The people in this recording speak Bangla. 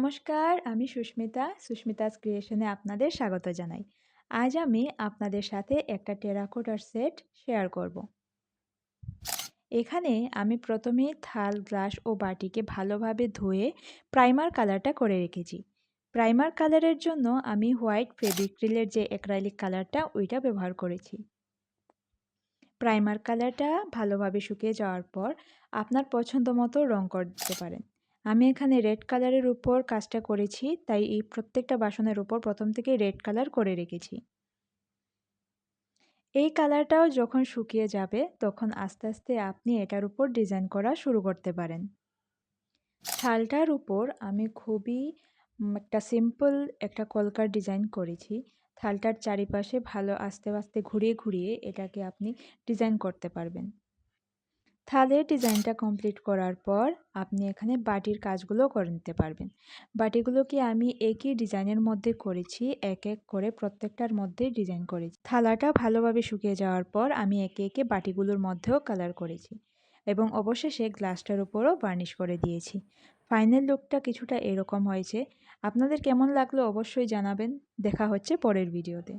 নমস্কার, আমি সুস্মিতাস ক্রিয়েশনে আপনাদের স্বাগত জানাই। আজ আমি আপনাদের সাথে একটা টেরাকোটার সেট শেয়ার করব। এখানে আমি প্রথমেই থাল, গ্লাস ও বাটিকে ভালোভাবে ধুয়ে প্রাইমার কালারটা করে রেখেছি। প্রাইমার কালারের জন্য আমি হোয়াইট ফেব্রিক্রিলের যে অ্যাক্রাইলিক কালারটা ওইটা ব্যবহার করেছি। প্রাইমার কালারটা ভালোভাবে শুকিয়ে যাওয়ার পর আপনার পছন্দ মতো রং করতে পারেন। আমি এখানে রেড কালারের উপর কাজটা করেছি, তাই এই প্রত্যেকটা বাসনের উপর প্রথম থেকেই রেড কালার করে রেখেছি। এই কালারটাও যখন শুকিয়ে যাবে তখন আস্তে আস্তে আপনি এটার উপর ডিজাইন করা শুরু করতে পারেন। থালটার উপর আমি খুবই একটা সিম্পল একটা কলকার ডিজাইন করেছি। থালটার চারিপাশে ভালো আস্তে আস্তে ঘুরিয়ে ঘুরিয়ে এটাকে আপনি ডিজাইন করতে পারবেন। থালের ডিজাইনটা কমপ্লিট করার পর আপনি এখানে বাটির কাজগুলো করে নিতে পারবেন। বাটিগুলোকে আমি একই ডিজাইনের মধ্যে করেছি, এক এক করে প্রত্যেকটার মধ্যে ডিজাইন করেছি। থালাটা ভালোভাবে শুকিয়ে যাওয়ার পর আমি একে একে বাটিগুলোর মধ্যেও কালার করেছি এবং অবশেষে গ্লাসটার উপরও বার্নিশ করে দিয়েছি। ফাইনাল লুকটা কিছুটা এরকম হয়েছে। আপনাদের কেমন লাগলো অবশ্যই জানাবেন। দেখা হচ্ছে পরের ভিডিওতে।